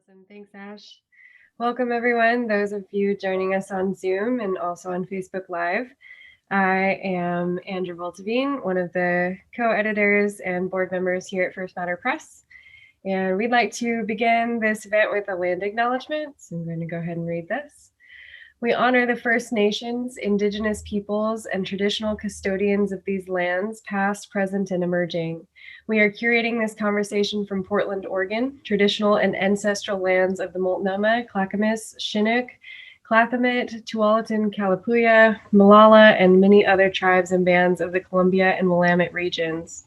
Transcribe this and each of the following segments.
Awesome. Thanks, Ash. Welcome, everyone, those of you joining us on Zoom and also on Facebook Live. I am Andrew Voltavine, one of the co-editors and board members here at First Matter Press. And we'd like to begin this event with a land acknowledgement. So I'm going to go ahead and read this. We honor the First Nations, Indigenous peoples, and traditional custodians of these lands, past, present, and emerging. We are curating this conversation from Portland, Oregon, traditional and ancestral lands of the Multnomah, Clackamas, Chinook, Clathemit, Tualatin, Kalapuya, Malala, and many other tribes and bands of the Columbia and Willamette regions.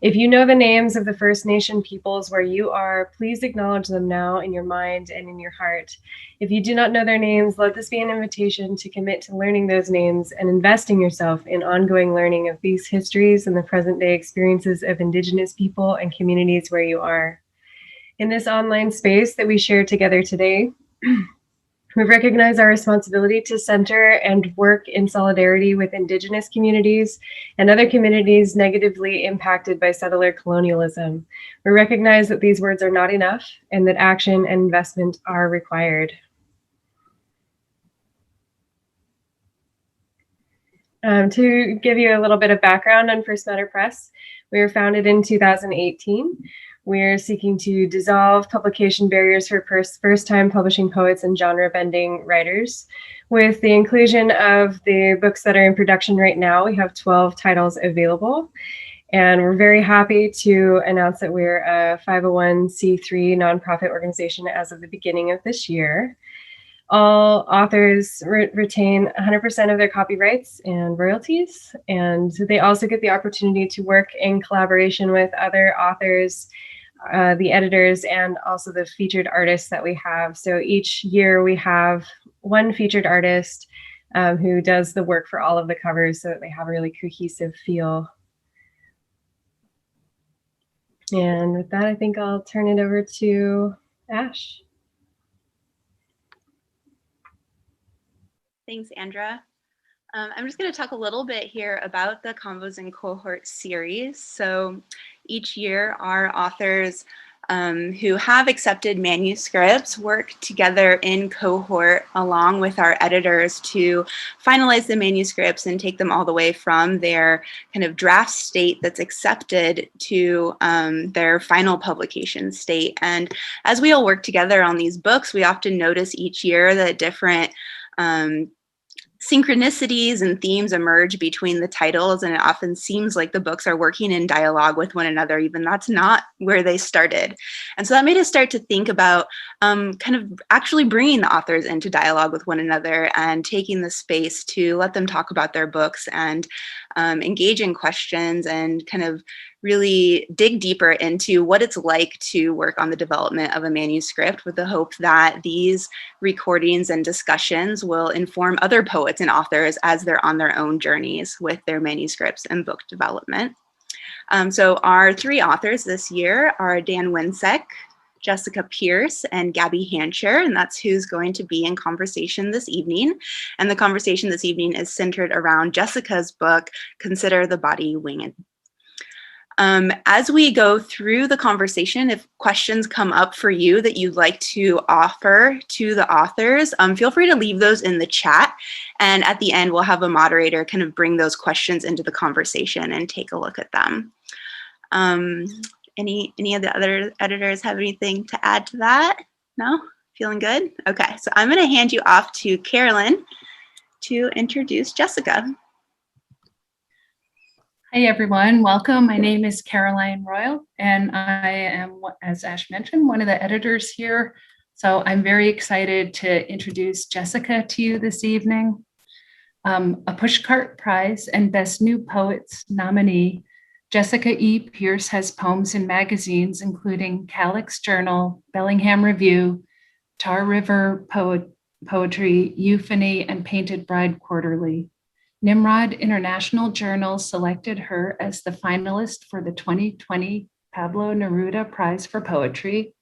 If you know the names of the First Nation peoples where you are, please acknowledge them now in your mind and in your heart. If you do not know their names, let this be an invitation to commit to learning those names and investing yourself in ongoing learning of these histories and the present day experiences of Indigenous people and communities where you are. In this online space that we share together today, we recognize our responsibility to center and work in solidarity with Indigenous communities and other communities negatively impacted by settler colonialism. We recognize that these words are not enough and that action and investment are required. To give you a little bit of background on First Matter Press, we were founded in 2018. We're seeking to dissolve publication barriers for first-time publishing poets and genre-bending writers. With the inclusion of the books that are in production right now, we have 12 titles available. And we're very happy to announce that we're a 501c3 nonprofit organization as of the beginning of this year. All authors retain 100% of their copyrights and royalties, and they also get the opportunity to work in collaboration with other authors, the editors, and also the featured artists that we have. So each year we have one featured artist who does the work for all of the covers so that they have a really cohesive feel. And with that, I think I'll turn it over to Ash. Thanks, Andra. I'm just going to talk a little bit here about the Convos and Cohort series. So each year, our authors who have accepted manuscripts work together in cohort along with our editors to finalize the manuscripts and take them all the way from their kind of draft state that's accepted to their final publication state. And as we all work together on these books, we often notice each year that different synchronicities and themes emerge between the titles, and it often seems like the books are working in dialogue with one another, even that's not where they started. And so that made us start to think about kind of actually bringing the authors into dialogue with one another and taking the space to let them talk about their books and engage in questions and kind of really dig deeper into what it's like to work on the development of a manuscript, with the hope that these recordings and discussions will inform other poets and authors as they're on their own journeys with their manuscripts and book development. So our three authors this year are Dan Winsek, Jessica Pierce, and Gabby Hancher, and that's who's going to be in conversation this evening. And the conversation this evening is centered around Jessica's book, Consider the Body Winged. As we go through the conversation, if questions come up for you that you'd like to offer to the authors, feel free to leave those in the chat. And at the end, we'll have a moderator kind of bring those questions into the conversation and take a look at them. Any of the other editors have anything to add to that? No? Feeling good? Okay, so I'm going to hand you off to Carolyn to introduce Jessica. Hi, everyone. Welcome. My name is Caroline Royal, and I am, as Ash mentioned, one of the editors here. So I'm very excited to introduce Jessica to you this evening. A Pushcart Prize and Best New Poets nominee, Jessica E. Pierce has poems in magazines including Calyx Journal, Bellingham Review, Tar River Poetry, Euphony, and Painted Bride Quarterly. Nimrod International Journal selected her as the finalist for the 2020 Pablo Neruda Prize for Poetry.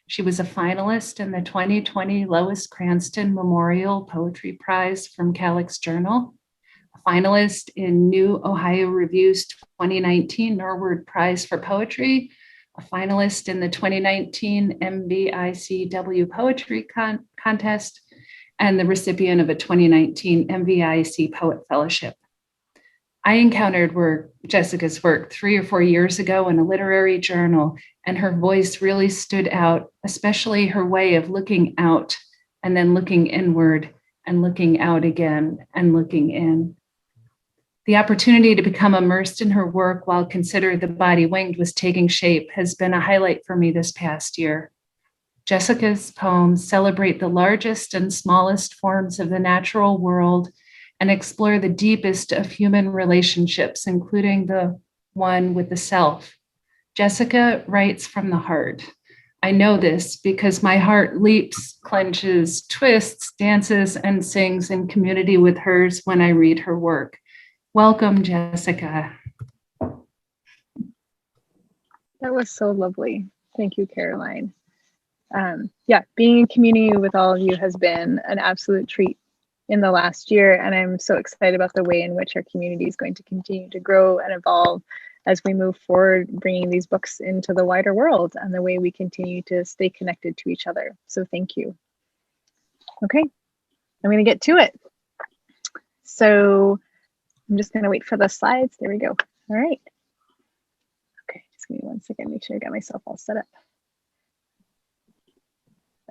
She was a finalist in the 2020 Lois Cranston Memorial Poetry Prize from Calyx Journal, a finalist in New Ohio Review's 2019 Norward Prize for Poetry, a finalist in the 2019 MVICW Poetry Contest, and the recipient of a 2019 MVIC Poet Fellowship. I encountered Jessica's work 3 or 4 years ago in a literary journal, and her voice really stood out, especially her way of looking out and then looking inward and looking out again and looking in. The opportunity to become immersed in her work while Consider the Body Winged was taking shape has been a highlight for me this past year. Jessica's poems celebrate the largest and smallest forms of the natural world and explore the deepest of human relationships, including the one with the self. Jessica writes from the heart. I know this because my heart leaps, clenches, twists, dances, and sings in community with hers when I read her work. Welcome, Jessica. That was so lovely. Thank you, Caroline. Yeah, being in community with all of you has been an absolute treat in the last year, and I'm so excited about the way in which our community is going to continue to grow and evolve as we move forward, bringing these books into the wider world and the way we continue to stay connected to each other. So thank you. Okay, I'm going to get to it. So I'm just going to wait for the slides. There we go. All right. Okay, just give me 1 second. Make sure I got myself all set up.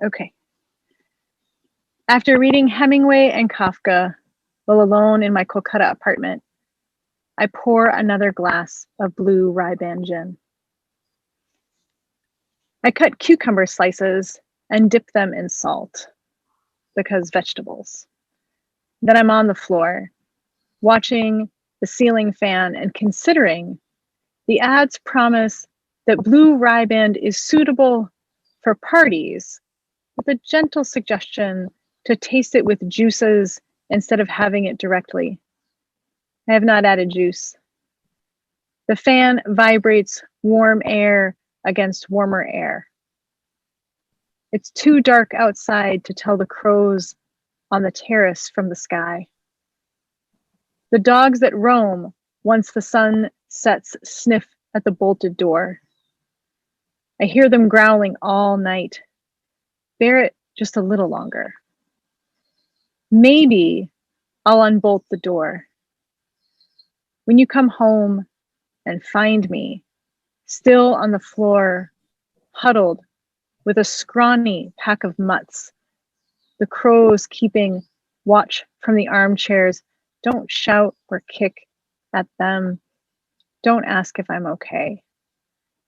Okay. After reading Hemingway and Kafka while alone in my Kolkata apartment, I pour another glass of blue Rai-Ban gin. I cut cucumber slices and dip them in salt because vegetables. Then I'm on the floor, watching the ceiling fan and considering the ads promise that blue Rai-Ban is suitable for parties, with a gentle suggestion to taste it with juices instead of having it directly. I have not added juice. The fan vibrates warm air against warmer air. It's too dark outside to tell the crows on the terrace from the sky. The dogs that roam once the sun sets sniff at the bolted door. I hear them growling all night. Bear it just a little longer. Maybe I'll unbolt the door. When you come home and find me still on the floor, huddled with a scrawny pack of mutts, the crows keeping watch from the armchairs, don't shout or kick at them. Don't ask if I'm okay.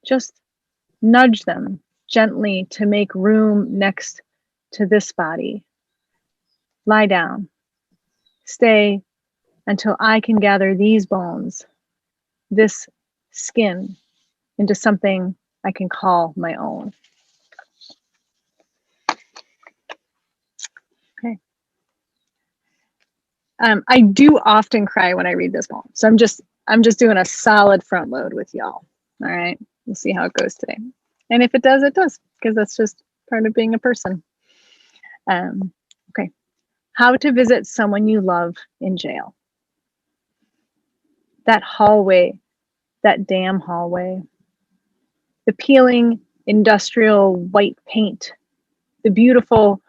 Just nudge them gently to make room next to this body. Lie down. Stay until I can gather these bones, this skin, into something I can call my own. Okay. I do often cry when I read this poem, so I'm just doing a solid front load with y'all. All right, we'll see how it goes today. And if it does, it does, because that's just part of being a person. Okay. How to visit someone you love in jail. That hallway, that damn hallway. The peeling industrial white paint, the beautiful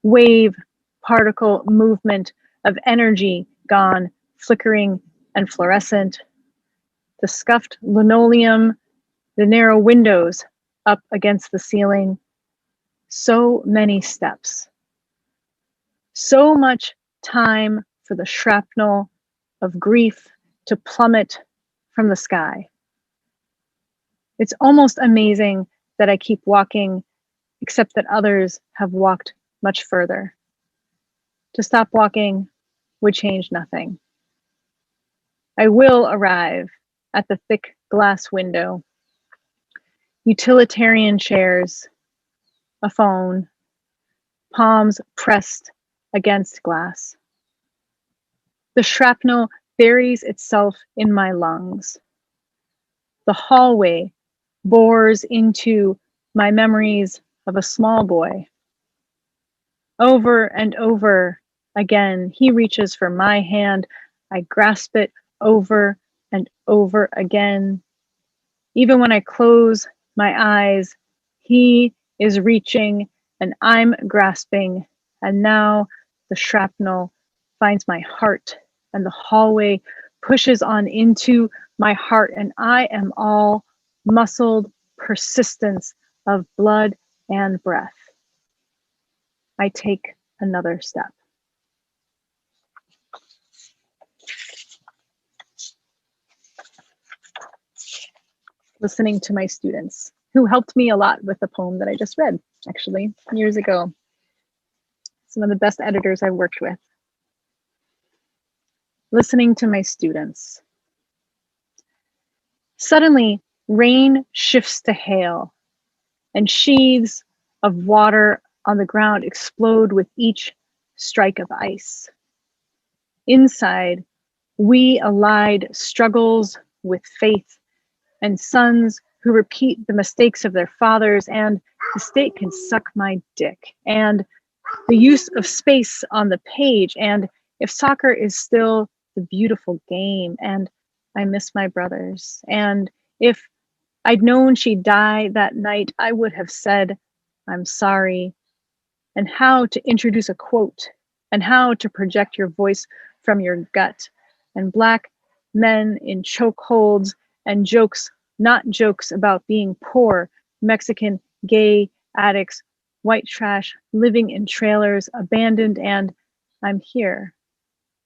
wave particle movement of energy gone flickering and fluorescent, the scuffed linoleum, the narrow windows up against the ceiling. So many steps. So much time for the shrapnel of grief to plummet from the sky. It's almost amazing that I keep walking, except that others have walked much further. To stop walking would change nothing. I will arrive at the thick glass window, utilitarian chairs, a phone, palms pressed against glass. The shrapnel buries itself in my lungs. The hallway bores into my memories of a small boy. Over and over again, he reaches for my hand. I grasp it over and over again. Even when I close My eyes, he is reaching and I'm grasping, and now the shrapnel finds my heart and the hallway pushes on into my heart, and I am all muscled persistence of blood and breath. I take another step. Listening to my students, who helped me a lot with the poem that I just read, actually, years ago. Some of the best editors I've worked with. Listening to my students. Suddenly, rain shifts to hail, and sheaths of water on the ground explode with each strike of ice. Inside, we allied struggles with faith and sons who repeat the mistakes of their fathers, and the state can suck my dick, and the use of space on the page, and if soccer is still the beautiful game, and I miss my brothers, and if I'd known she'd die that night, I would have said, I'm sorry, and how to introduce a quote, and how to project your voice from your gut, and Black men in chokeholds, and jokes, not jokes about being poor, Mexican, gay, addicts, white trash, living in trailers, abandoned, and I'm here.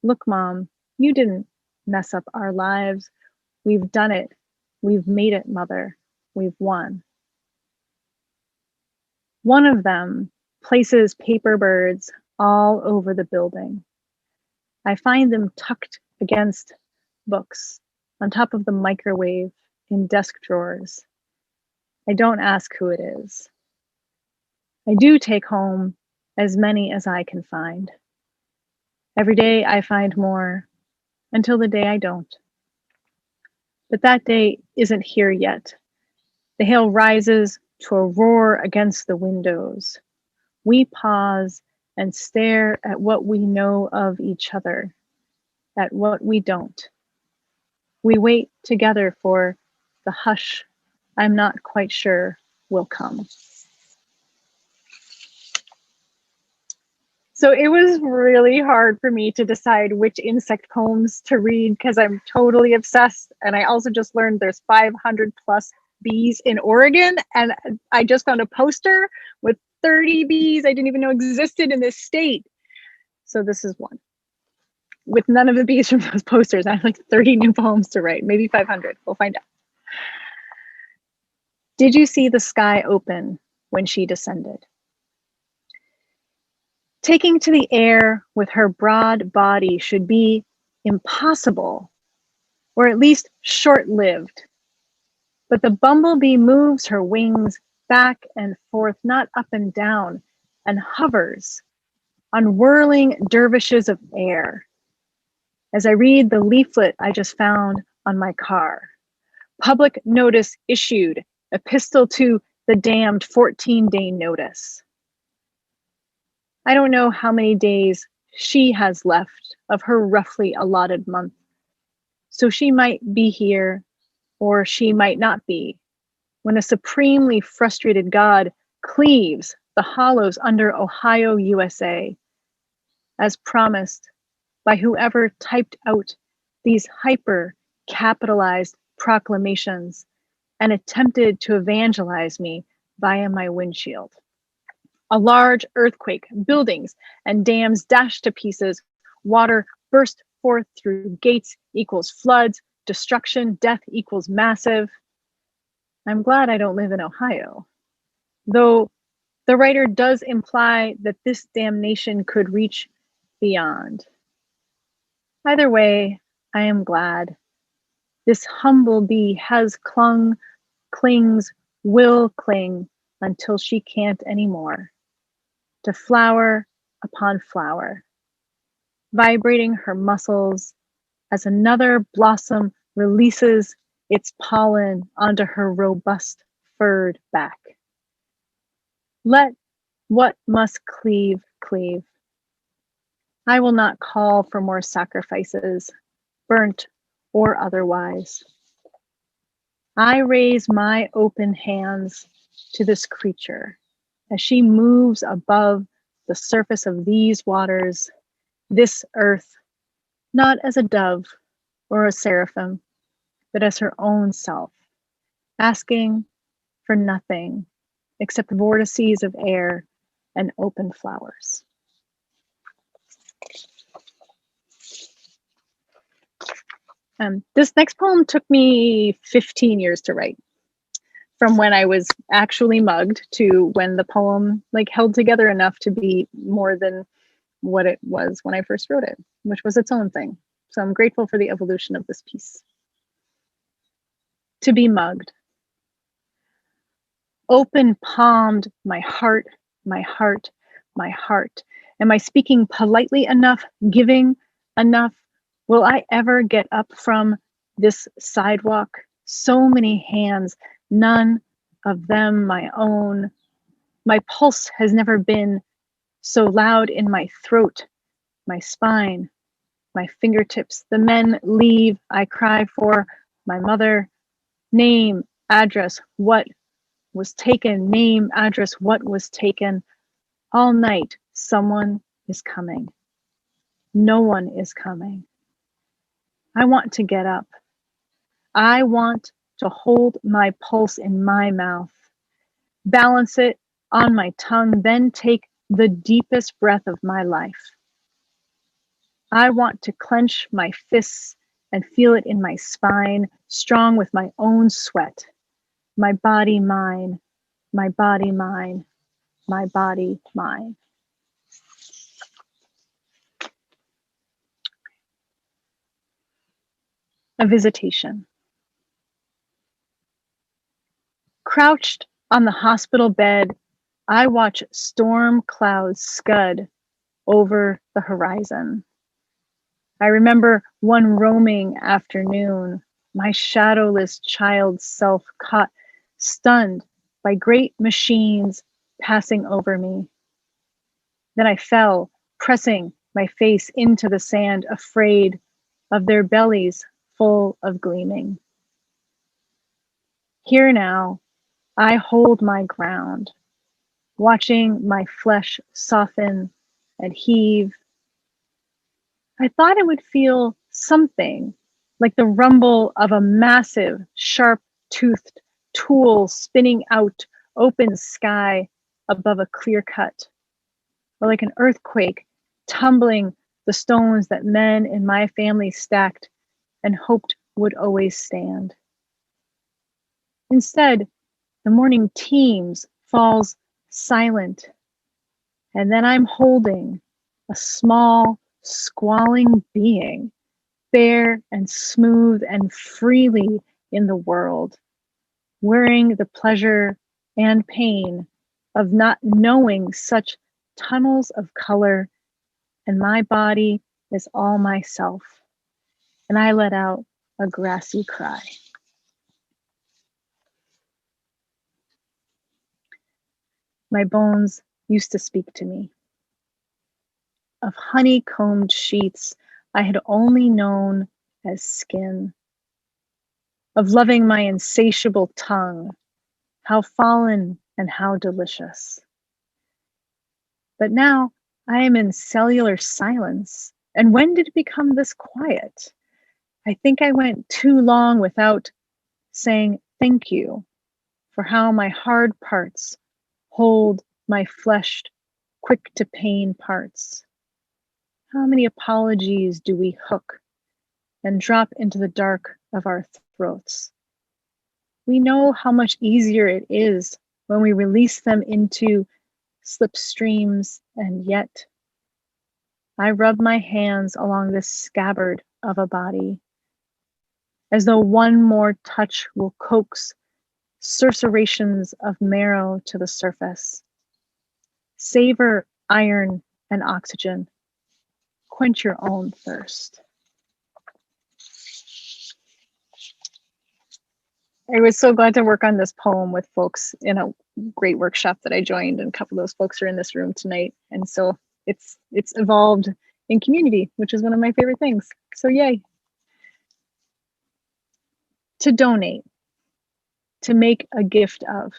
Look, Mom, you didn't mess up our lives. We've done it. We've made it, Mother. We've won. One of them places paper birds all over the building. I find them tucked against books, on top of the microwave, in desk drawers. I don't ask who it is. I do take home as many as I can find. Every day I find more, until the day I don't. But that day isn't here yet. The hail rises to a roar against the windows. We pause and stare at what we know of each other, at what we don't. We wait together for the hush I'm not quite sure will come. So it was really hard for me to decide which insect poems to read because I'm totally obsessed. And I also just learned there's 500 plus bees in Oregon. And I just found a poster with 30 bees I didn't even know existed in this state. So this is one. With none of the bees from those posters, I have like 30 new poems to write, maybe 500. We'll find out. Did you see the sky open when she descended? Taking to the air with her broad body should be impossible, or at least short-lived. But the bumblebee moves her wings back and forth, not up and down, and hovers on whirling dervishes of air. As I read the leaflet I just found on my car, public notice issued, epistle to the damned 14-day notice. I don't know how many days she has left of her roughly allotted month. So she might be here, or she might not be, when a supremely frustrated God cleaves the hollows under Ohio, USA, as promised by whoever typed out these hyper-capitalized proclamations and attempted to evangelize me via my windshield. A large earthquake, buildings and dams dashed to pieces, water burst forth through gates equals floods, destruction, death equals massive. I'm glad I don't live in Ohio, though the writer does imply that this damnation could reach beyond. Either way, I am glad. This humble bee has clung, clings, will cling until she can't anymore. To flower upon flower, vibrating her muscles as another blossom releases its pollen onto her robust furred back. Let what must cleave, cleave. I will not call for more sacrifices, burnt or otherwise. I raise my open hands to this creature as she moves above the surface of these waters, this earth, not as a dove or a seraphim, but as her own self, asking for nothing except vortices of air and open flowers. This next poem took me 15 years to write, from when I was actually mugged to when the poem held together enough to be more than what it was when I first wrote it, which was its own thing. So I'm grateful for the evolution of this piece. To be mugged. Open palmed my heart, my heart, my heart. Am I speaking politely enough, giving enough? Will I ever get up from this sidewalk? So many hands, none of them my own. My pulse has never been so loud in my throat, my spine, my fingertips. The men leave, I cry for my mother. Name, address, what was taken? Name, address, what was taken? All night, someone is coming. No one is coming. I want to get up. I want to hold my pulse in my mouth, balance it on my tongue, then take the deepest breath of my life. I want to clench my fists and feel it in my spine, strong with my own sweat. My body, mine, my body, mine, my body, mine. A visitation. Crouched on the hospital bed, I watch storm clouds scud over the horizon. I remember one roaming afternoon, my shadowless child self caught, stunned by great machines passing over me. Then I fell, pressing my face into the sand, afraid of their bellies full of gleaming. Here now, I hold my ground, watching my flesh soften and heave. I thought I would feel something like the rumble of a massive, sharp-toothed tool spinning out open sky above a clear cut, or like an earthquake tumbling the stones that men in my family stacked and hoped would always stand. Instead, the morning teems, falls silent, and then I'm holding a small, squalling being, bare and smooth and freely in the world, wearing the pleasure and pain of not knowing such tunnels of color, and my body is all myself, and I let out a grassy cry. My bones used to speak to me. Of honeycombed sheets I had only known as skin. Of loving my insatiable tongue, how fallen and how delicious. But now I am in cellular silence. And when did it become this quiet? I think I went too long without saying thank you for how my hard parts hold my fleshed, quick to pain parts. How many apologies do we hook and drop into the dark of our throats? We know how much easier it is when we release them into slipstreams, and yet I rub my hands along this scabbard of a body, as though one more touch will coax susurrations of marrow to the surface. Savor iron and oxygen. Quench your own thirst. I was so glad to work on this poem with folks in a great workshop that I joined, and a couple of those folks are in this room tonight. And so it's evolved in community, which is one of my favorite things. So yay. To donate. to make a gift of.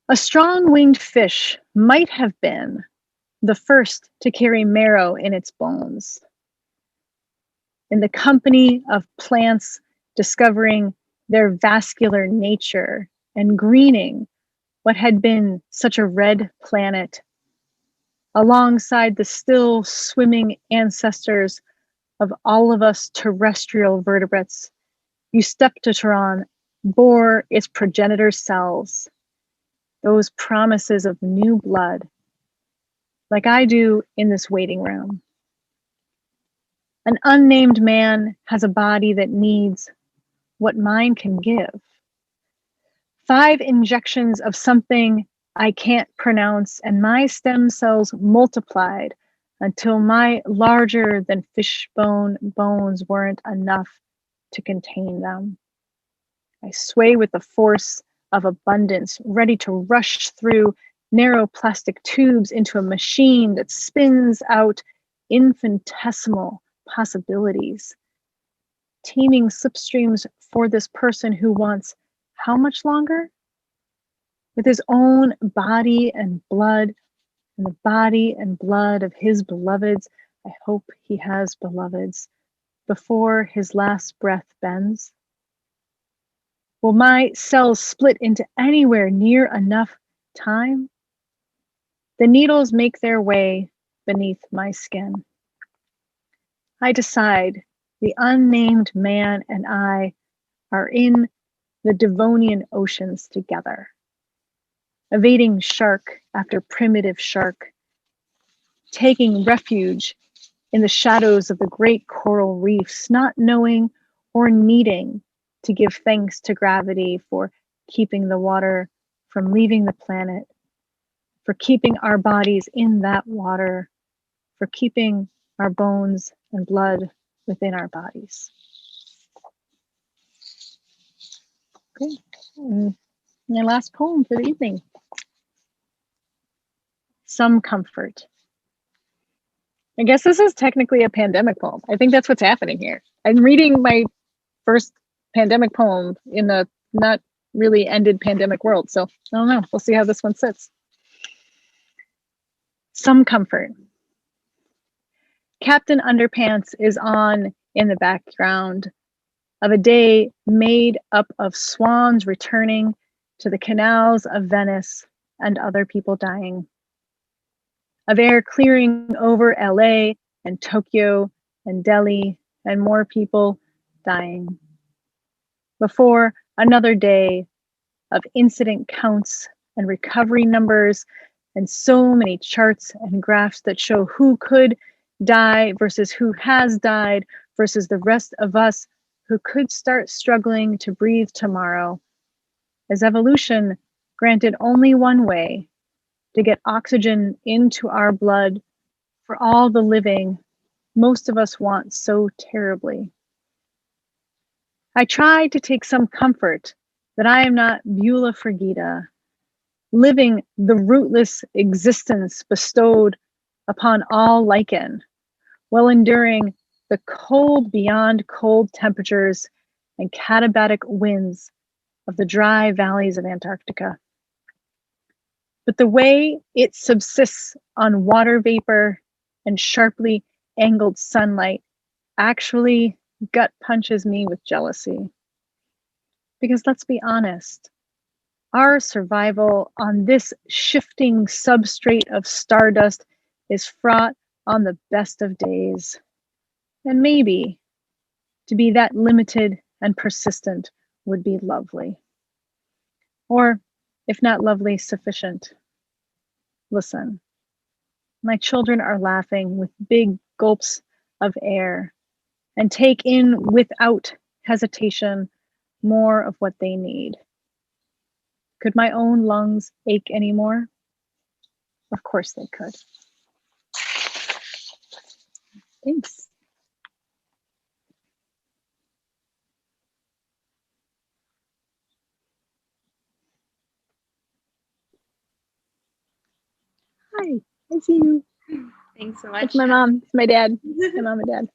A strong-winged fish might have been the first to carry marrow in its bones. In the company of plants discovering their vascular nature and greening what had been such a red planet, alongside the still swimming ancestors of all of us terrestrial vertebrates, Eusteptotron bore its progenitor cells, those promises of new blood, like I do in this waiting room. An unnamed man has a body that needs what mine can give. 5 injections of something I can't pronounce, and my stem cells multiplied until my larger than fishbone bones weren't enough to contain them. I sway with the force of abundance, ready to rush through narrow plastic tubes into a machine that spins out infinitesimal possibilities. Teeming slipstreams for this person who wants how much longer? With his own body and blood, and the body and blood of his beloveds. I hope he has beloveds before his last breath bends. Will my cells split into anywhere near enough time? The needles make their way beneath my skin. I decide the unnamed man and I are in the Devonian oceans together, evading shark after primitive shark, taking refuge in the shadows of the great coral reefs, not knowing or needing to give thanks to gravity for keeping the water from leaving the planet, for keeping our bodies in that water, for keeping our bones and blood within our bodies. Okay, and my last poem for the evening. Some comfort. I guess this is technically a pandemic poem. I think that's what's happening here. I'm reading my first pandemic poem in a not really ended pandemic world. So I don't know. We'll see how this one sits. Some comfort. Captain Underpants is on in the background of a day made up of swans returning to the canals of Venice and other people dying. Of air clearing over LA and Tokyo and Delhi and more people dying. Before another day of incident counts and recovery numbers and so many charts and graphs that show who could die versus who has died versus the rest of us who could start struggling to breathe tomorrow, as evolution granted only one way to get oxygen into our blood for all the living most of us want so terribly. I try to take some comfort that I am not Beulah Frigida, living the rootless existence bestowed upon all lichen, while enduring the cold beyond cold temperatures and katabatic winds of the dry valleys of Antarctica. But the way it subsists on water vapor and sharply angled sunlight actually gut punches me with jealousy. Because let's be honest, our survival on this shifting substrate of stardust is fraught on the best of days. And maybe to be that limited and persistent would be lovely. Or, if not lovely, sufficient. Listen, my children are laughing with big gulps of air and take in without hesitation more of what they need. Could my own lungs ache anymore? Of course they could. Thanks. Hi, I see you. Thanks so much. It's my mom, it's my dad, my mom and dad.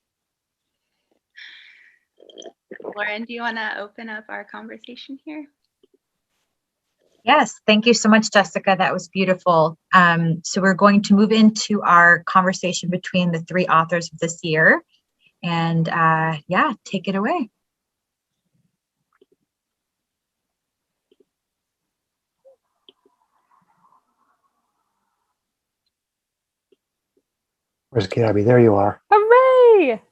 Lauren, do you want to open up our conversation here? Yes, thank you so much, Jessica. That was beautiful. So we're going to move into our conversation between the three authors of this year. And yeah, take it away. Where's Gabby? There you are. Hooray!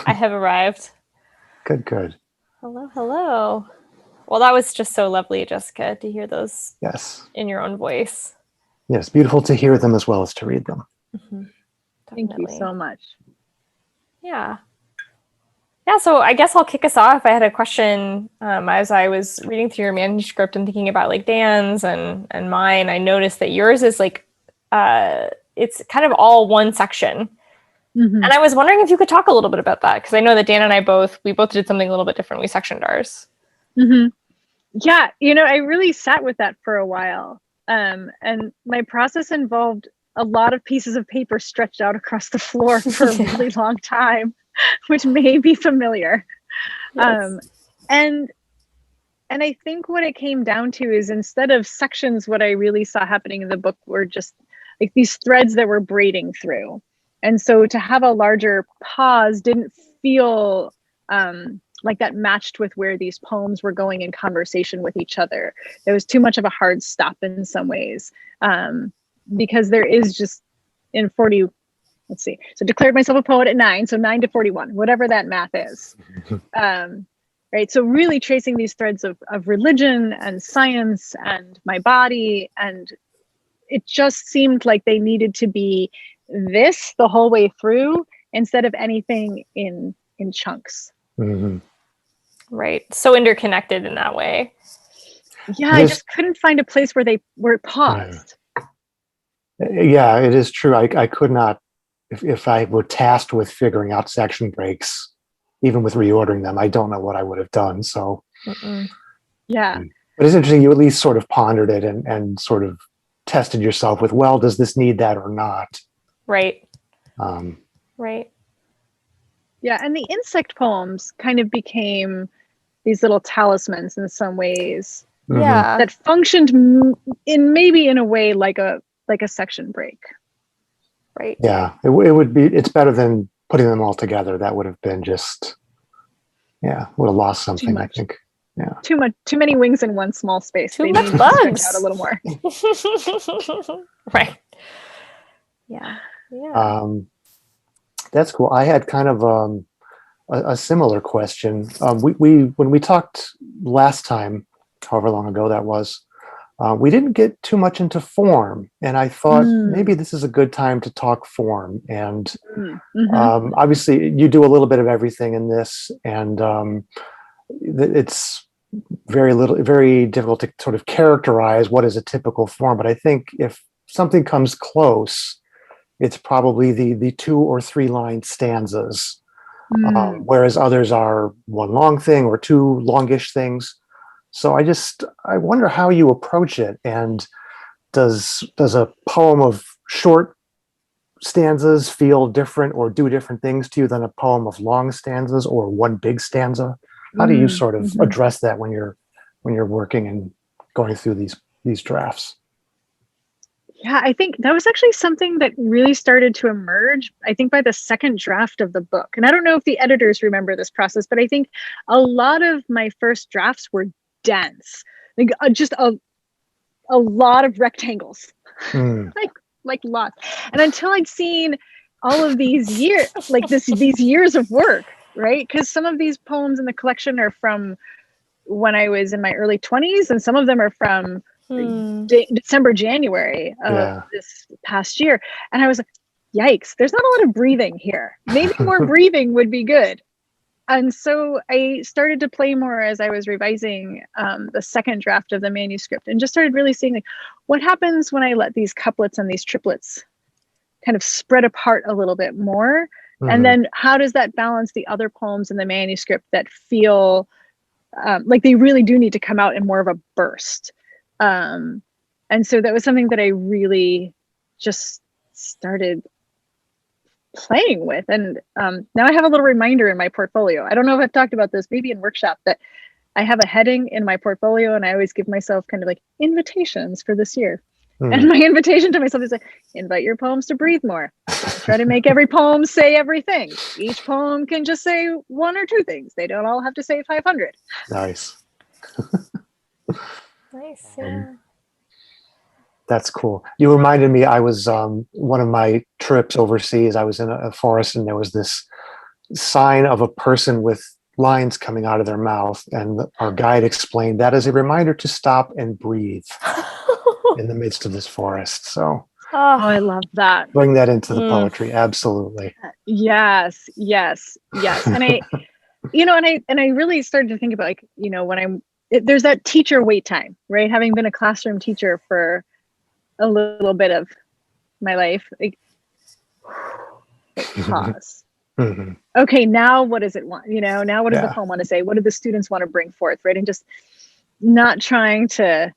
I have arrived. Good, good. Hello, hello. Well, that was just so lovely, Jessica, to hear those Yes. in your own voice. Yes, beautiful to hear them as well as to read them. Mm-hmm. Thank you so much. Yeah. Yeah, so I guess I'll kick us off. I had a question as I was reading through your manuscript and thinking about like Dan's and mine. I noticed that yours is like, it's kind of all one section. Mm-hmm. And I was wondering if you could talk a little bit about that, because I know that Dan and I both did something a little bit different. We sectioned ours. Mm-hmm. Yeah, I really sat with that for a while. And my process involved a lot of pieces of paper stretched out across the floor for a really long time, which may be familiar. Yes. And I think what it came down to is, instead of sections, what I really saw happening in the book were just like these threads that were braiding through. And so to have a larger pause didn't feel like that matched with where these poems were going in conversation with each other. There was too much of a hard stop in some ways, because there is just in 40, let's see, so declared myself a poet at 9, so 9 to 41, whatever that math is. Right, so really tracing these threads of religion and science and my body, and it just seemed like they needed to be this the whole way through instead of anything in chunks. Mm-hmm. Right. So interconnected in that way. Yeah, I just couldn't find a place where it paused. Yeah, it is true. I could not, if I were tasked with figuring out section breaks, even with reordering them, I don't know what I would have done. So, yeah. But it's interesting. You at least sort of pondered it and sort of tested yourself with, well, does this need that or not? Right. Right. Yeah, and the insect poems kind of became these little talismans in some ways. Yeah. That functioned in a way like a section break. Right. Yeah, it's better than putting them all together. That would have been just, would have lost something, I think. Yeah. Too many wings in one small space. Too much bugs. Out a little more. Right. Yeah. Yeah. That's cool. I had kind of a similar question. We when we talked last time, however long ago that was, we didn't get too much into form, and I thought maybe this is a good time to talk form. And obviously, you do a little bit of everything in this, and it's very difficult to sort of characterize what is a typical form. But I think if something comes close, it's probably the 2 or 3 line stanzas, whereas others are one long thing or 2 longish things. So I wonder how you approach it. And does a poem of short stanzas feel different or do different things to you than a poem of long stanzas or one big stanza? How do you sort of address that when you're working and going through these drafts? Yeah, I think that was actually something that really started to emerge, I think, by the second draft of the book. And I don't know if the editors remember this process, but I think a lot of my first drafts were dense, like just a lot of rectangles, like lots. And until I'd seen all of these years, like these years of work, right? Because some of these poems in the collection are from when I was in my early 20s, and some of them are from December, January of this past year. And I was like, yikes, there's not a lot of breathing here. Maybe more breathing would be good. And so I started to play more as I was revising the second draft of the manuscript, and just started really seeing like, what happens when I let these couplets and these triplets kind of spread apart a little bit more. And then how does that balance the other poems in the manuscript that feel like they really do need to come out in more of a burst. And so that was something that I really just started playing with. And now I have a little reminder in my portfolio. I don't know if I've talked about this, maybe in workshop, that I have a heading in my portfolio, and I always give myself kind of like invitations for this year. And my invitation to myself is like, invite your poems to breathe more. Try to make every poem say everything. Each poem can just say one or two things. They don't all have to say 500. Nice. Nice. Yeah. That's cool. You reminded me, I was one of my trips overseas, I was in a forest, and there was this sign of a person with lines coming out of their mouth. And our guide explained that as a reminder to stop and breathe in the midst of this forest. So Oh, I love that. bring that into the poetry. Absolutely. Yes. And I really started to think about, like, when there's that teacher wait time, right? Having been a classroom teacher for a little bit of my life, like, pause. Okay, now what does it want? Now what does the poem want to say? What do the students want to bring forth, right? And just not trying to,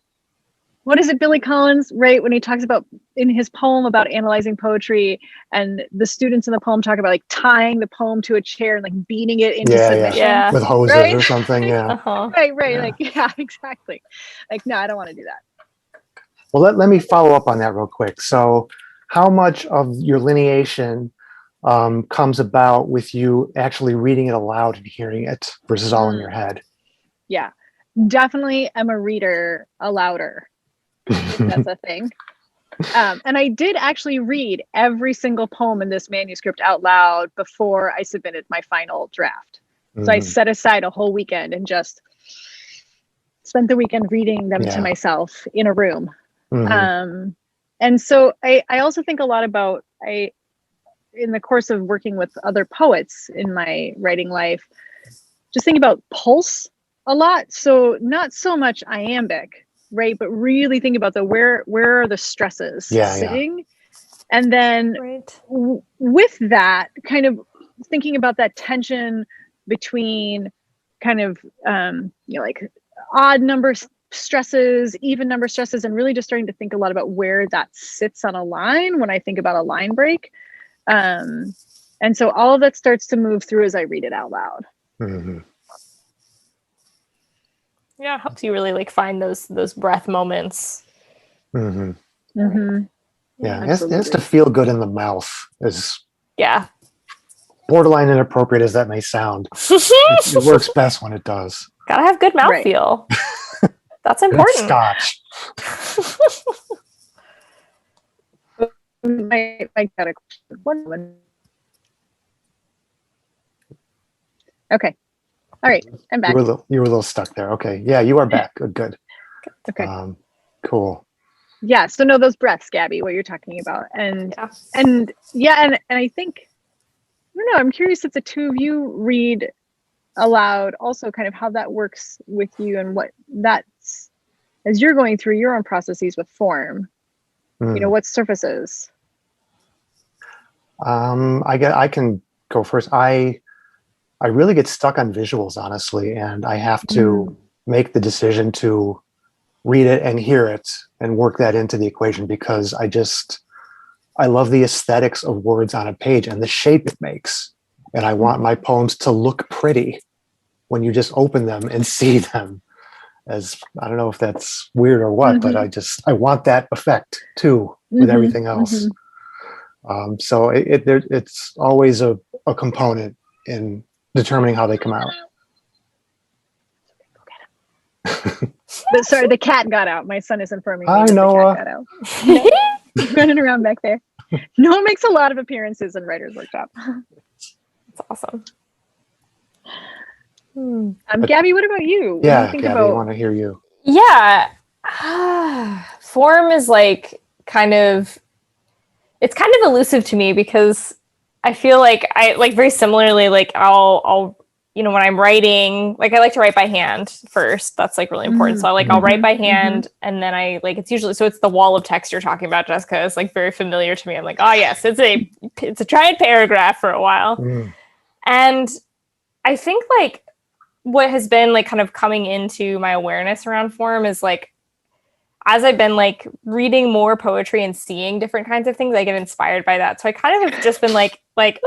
what is it, Billy Collins, right? When he talks about in his poem about analyzing poetry, and the students in the poem talk about like tying the poem to a chair and like beating it into submission. Yeah. With hoses right? or something. Yeah. Right. Yeah. Like, yeah, exactly. Like, no, I don't want to do that. Well, let me follow up on that real quick. So how much of your lineation comes about with you actually reading it aloud and hearing it versus all in your head? Yeah, definitely am a reader alouder. That's a thing. And I did actually read every single poem in this manuscript out loud before I submitted my final draft. So I set aside a whole weekend and just spent the weekend reading them to myself in a room. And so I also think a lot about, in the course of working with other poets in my writing life, just think about pulse a lot. So not so much iambic, right? But really think about where are the stresses sitting? And then with that, kind of thinking about that tension between kind of, like odd number stresses, even number stresses, and really just starting to think a lot about where that sits on a line when I think about a line break. And so all of that starts to move through as I read it out loud. Yeah, it helps you really like find those breath moments. Yeah, it has to feel good in the mouth, as borderline inappropriate as that may sound. It works best when it does. Gotta have good mouthfeel. That's important. Scotch. I got a question. 1 moment. Okay. All right. I'm back. You were a little stuck there. Okay. Yeah, you are back. Good. Okay. Cool. Yeah. So no, those breaths, Gabby, what you're talking about. And I think, I don't know, I'm curious if the two of you read aloud also, kind of how that works with you, and what that's, as you're going through your own processes with form, what surfaces? I can go first. I really get stuck on visuals, honestly, and I have to make the decision to read it and hear it and work that into the equation, because I love the aesthetics of words on a page and the shape it makes. And I want my poems to look pretty when you just open them and see them. As, I don't know if that's weird or what, but I want that effect too with everything else. So it's always a component in determining how they come out. But sorry, the cat got out. My son is informing me Hi, that Noah. the cat got out. He's running around back there. Noah makes a lot of appearances in Writers Workshop. That's awesome. Gabby, what about you? Yeah, Gabby, I want to hear you. Yeah. Form is like it's kind of elusive to me, because I feel like I like very similarly, like I'll when I'm writing, like I like to write by hand first. That's like really important. So I'll write by hand, and then I like, it's usually, so it's the wall of text you're talking about, Jessica, is like very familiar to me. I'm like, oh yes, it's a giant paragraph for a while. And I think like what has been like kind of coming into my awareness around form is like, as I've been like reading more poetry and seeing different kinds of things, I get inspired by that. So I kind of have just been like bubbles.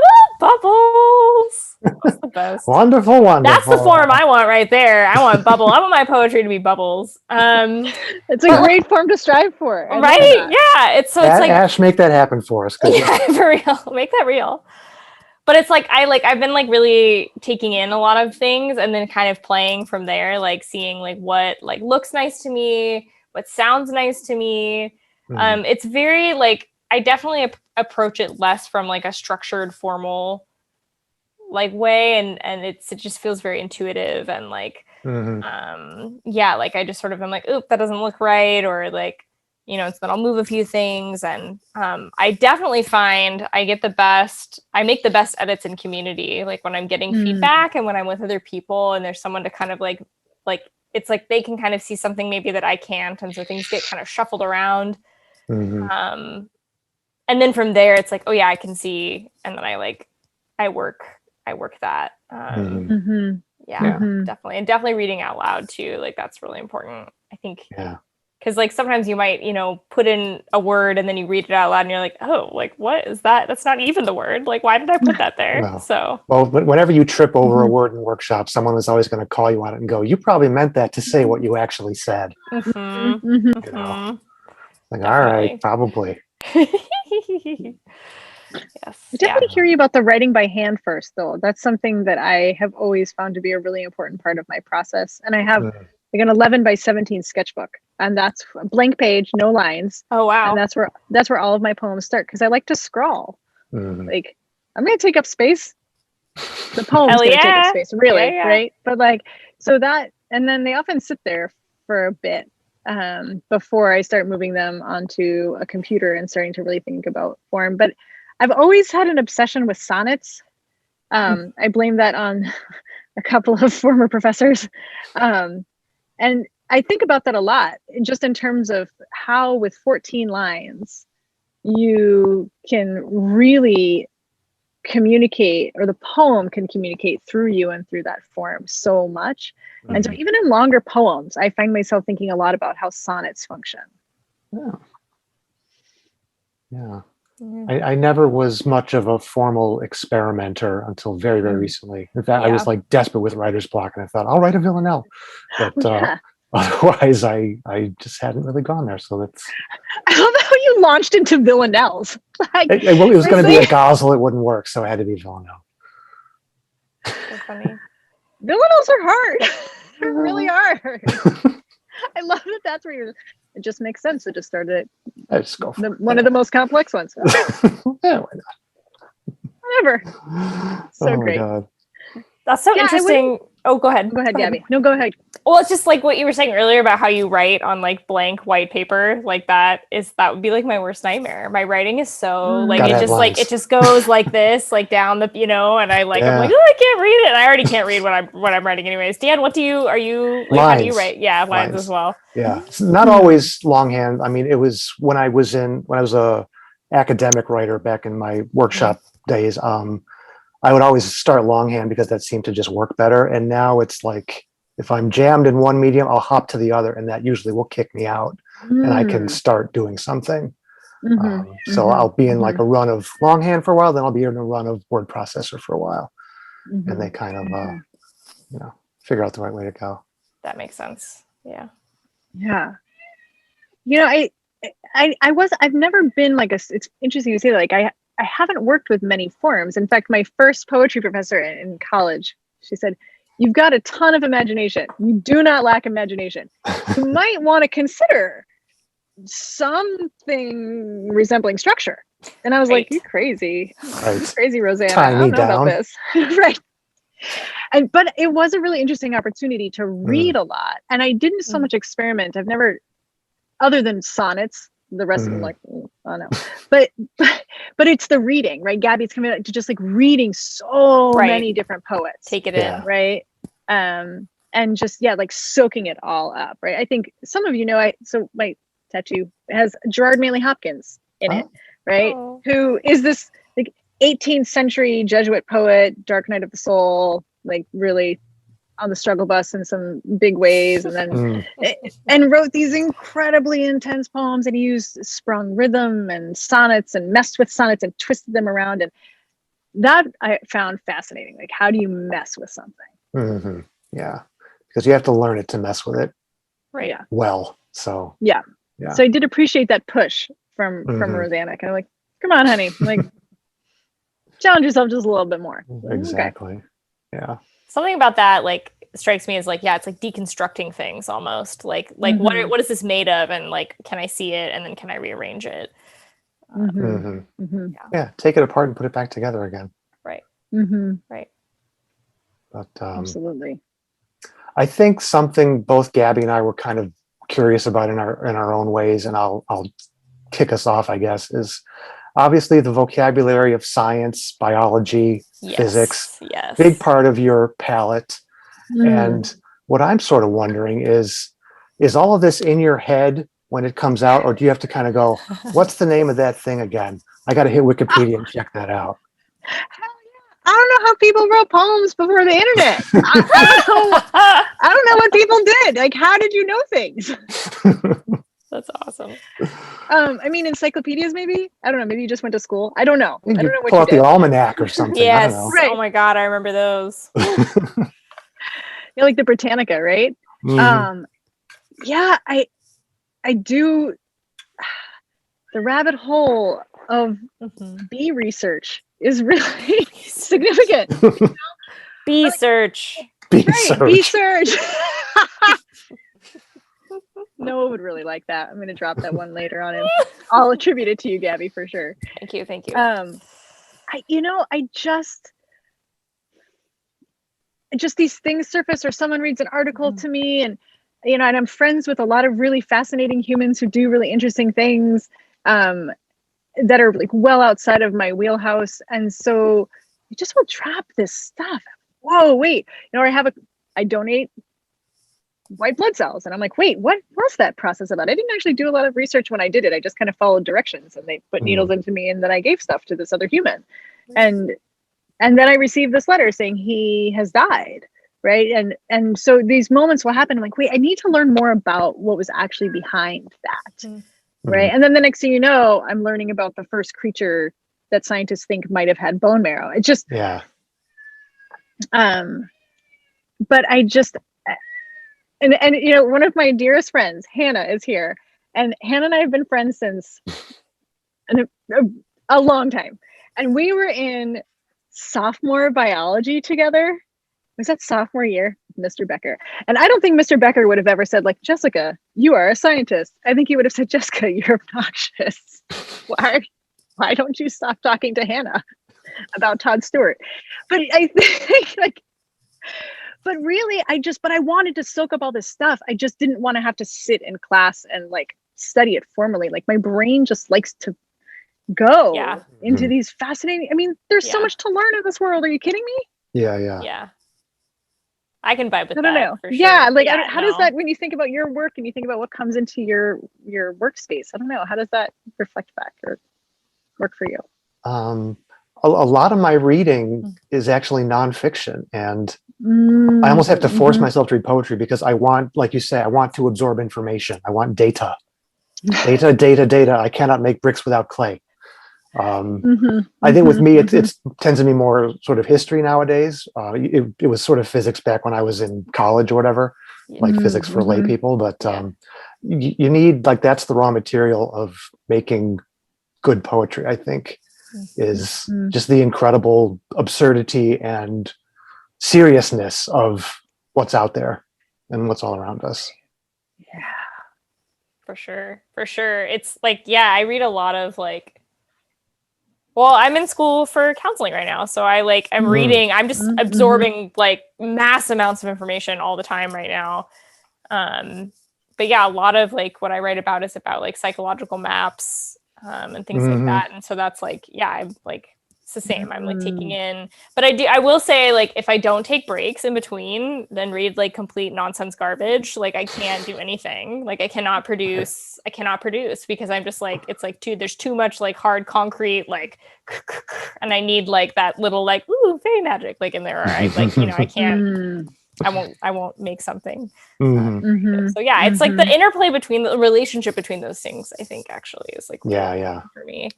That's the best. Wonderful, wonderful. That's the form I want right there. I want bubble. I want my poetry to be bubbles. It's a great form to strive for. Right? Yeah. It's like Ash, make that happen for us. Yeah, for real. Make that real. But it's like I've been like really taking in a lot of things and then kind of playing from there, like seeing like what like looks nice to me, what sounds nice to me. It's very like I definitely approach it less from like a structured formal like way, and it just feels very intuitive and like yeah, like I just sort of am like, oop, that doesn't look right, or like, you know, so then I'll move a few things. And I definitely find I make the best edits in community, like when I'm getting feedback and when I'm with other people and there's someone to kind of like it's like they can kind of see something maybe that I can't, and so things get kind of shuffled around. And then from there it's like, oh yeah, I can see, and then I work that. Yeah, definitely. And definitely reading out loud too. Like that's really important, I think. Yeah. Because like sometimes you might, you know, put in a word and then you read it out loud and you're like, oh, like what is that? That's not even the word. Like, why did I put that there? Well, whenever you trip over a word in workshop, someone is always going to call you on it and go, you probably meant that to say what you actually said. You know? Like, all right, probably. Yes. I definitely hear you about the writing by hand first, though. That's something that I have always found to be a really important part of my process. And I have like an 11 by 17 sketchbook, and that's a blank page, no lines. Oh wow! And that's where all of my poems start, because I like to scrawl. Like I'm going to take up space. The poem's going to take up space, really, right? But like, so that, and then they often sit there for a bit before I start moving them onto a computer and starting to really think about form. But I've always had an obsession with sonnets. I blame that on a couple of former professors. And I think about that a lot, just in terms of how with 14 lines, you can really communicate, or the poem can communicate through you and through that form so much. And so even in longer poems, I find myself thinking a lot about how sonnets function. Yeah. I never was much of a formal experimenter until very, very recently. In fact, I was like desperate with writer's block, and I thought, I'll write a villanelle. But otherwise, I just hadn't really gone there. So that's. I love how you launched into villanelles. Like, it was going to be a Gosel. It wouldn't work, so it had to be villanelle. So funny. Villanelles are hard. They're really hard. I love that. That's where you're. It just makes sense to just start it. One of the most complex ones. Yeah, why not? Whatever. So great. God. That's so interesting. Oh, go ahead. Go ahead, Gabby. No, go ahead. Well, it's just like what you were saying earlier about how you write on like blank white paper. Like that would be like my worst nightmare. My writing is so like it just goes like this, like down the, you know, and I'm like, oh, I can't read it. And I already can't read what I'm writing anyways. Dan, how do you write? Yeah, lines as well. Yeah. It's not always longhand. I mean, it was when I was a academic writer back in my workshop days, I would always start longhand because that seemed to just work better. And now it's like, if I'm jammed in one medium, I'll hop to the other, and that usually will kick me out and I can start doing something. So I'll be in like a run of longhand for a while, then I'll be in a run of word processor for a while. And they kind of, figure out the right way to go. That makes sense. Yeah. Yeah. You know, I've never been like it's interesting to say that, like, I haven't worked with many forms. In fact, my first poetry professor in college, she said, "You've got a ton of imagination. You do not lack imagination. You might want to consider something resembling structure." And I was like, "You're crazy. You're crazy, Roseanne. I don't know about this." Right. But it was a really interesting opportunity to read a lot. And I didn't so much experiment. I've never, other than sonnets, the rest of them, like, I don't know. But it's the reading, right? Gabby's coming out to just like reading so many different poets. Take it in. Right. And just, like soaking it all up. Right. I think some of you know, so my tattoo has Gerard Manley Hopkins in it, right? Who is this like 18th century Jesuit poet, Dark Night of the Soul, like really on the struggle bus in some big ways, and then Mm. and wrote these incredibly intense poems, and he used sprung rhythm and sonnets and messed with sonnets and twisted them around, and that I found fascinating. Like, how do you mess with something? Mhm. Yeah, because you have to learn it to mess with it Right. Yeah. well. So Yeah. Yeah. So I did appreciate that push from Mhm. Rosanna. Kind of like, come on, honey, like challenge yourself just a little bit more. exactly. Yeah. Something about that like strikes me as like, yeah, it's like deconstructing things almost. Like what is this made of, and like, can I see it, and then can I rearrange it? Mhm. Mm-hmm. Yeah. Take it apart and put it back together again. Right. Mm-hmm. Right. But Absolutely. I think something both Gabby and I were kind of curious about in our own ways, and I'll kick us off, I guess, is obviously the vocabulary of science, biology, physics, Yes. big part of your palette. Mm. And what I'm sort of wondering is all of this in your head when it comes out, or do you have to kind of go, what's the name of that thing again? I got to hit Wikipedia and check that out. I don't know how people wrote poems before the internet. I don't know what people did. Like, how did you know things? That's awesome. I mean, encyclopedias, maybe. I don't know. Maybe you just went to school. I don't know. I don't know what Pull you out did. the almanac or something. I Yes. don't know. Right. Oh my God, I remember those. You're like the Britannica, right? Mhm. Yeah, I do. The rabbit hole of bee research is really significant. Bee search. Bee Right, search. bee search. Noah would really like that. I'm going to drop that one later on, and I'll attribute it to you, Gabby, for sure. Thank you. I just these things surface, or someone reads an article to me, and and I'm friends with a lot of really fascinating humans who do really interesting things that are like well outside of my wheelhouse, and so I just will drop this stuff. Whoa, wait, I donate white blood cells, and I'm like, wait, what was that process about? I didn't actually do a lot of research when I did it. I just kind of followed directions, and they put needles into me, and then I gave stuff to this other human, and then I received this letter saying he has died, right? And so these moments will happen. I'm like, wait, I need to learn more about what was actually behind that, right? And then the next thing you know, I'm learning about the first creature that scientists think might have had bone marrow. It just, but I just, and one of my dearest friends, Hannah, is here, and Hannah and I have been friends since a long time, and we were in sophomore biology together. Was that sophomore year, Mr. Becker? And I don't think Mr. Becker would have ever said, like, Jessica, you are a scientist. I think he would have said, Jessica, you're obnoxious. Why don't you stop talking to Hannah about Todd Stewart? But I think but really, I wanted to soak up all this stuff. I just didn't want to have to sit in class and like study it formally. Like, my brain just likes to go into these fascinating, I mean, there's so much to learn in this world. Are you kidding me? Yeah. I can vibe with that. I don't know. For sure. Yeah, like how does that, when you think about your work and you think about what comes into your workspace, I don't know, how does that reflect back or work for you? A lot of my reading is actually nonfiction, and I almost have to force myself to read poetry because I want, like you say, I want to absorb information. I want data. I cannot make bricks without clay. I think with me, it tends to be more sort of history nowadays. It was sort of physics back when I was in college or whatever, like physics for lay people. But you need, like, that's the raw material of making good poetry, I think, is just the incredible absurdity and seriousness of what's out there and what's all around us. Yeah, for sure. It's like, I read a lot of I'm in school for counseling right now, so I'm reading, I'm just absorbing like mass amounts of information all the time right now. But a lot of like what I write about is about like psychological maps and things like that, and so that's I'm like, it's the same. I'm like taking in, but I will say, like, if I don't take breaks in between, then read like complete nonsense garbage, like I can't do anything. Like I cannot produce because I'm just like, it's like there's too much like hard concrete, like, and I need like that little like, ooh, fairy magic like in there. Or I like, I can't. I won't make something. Mhm. Mhm. So yeah, it's like the interplay between the relationship between those things, I think actually is like Yeah, really yeah. important for me.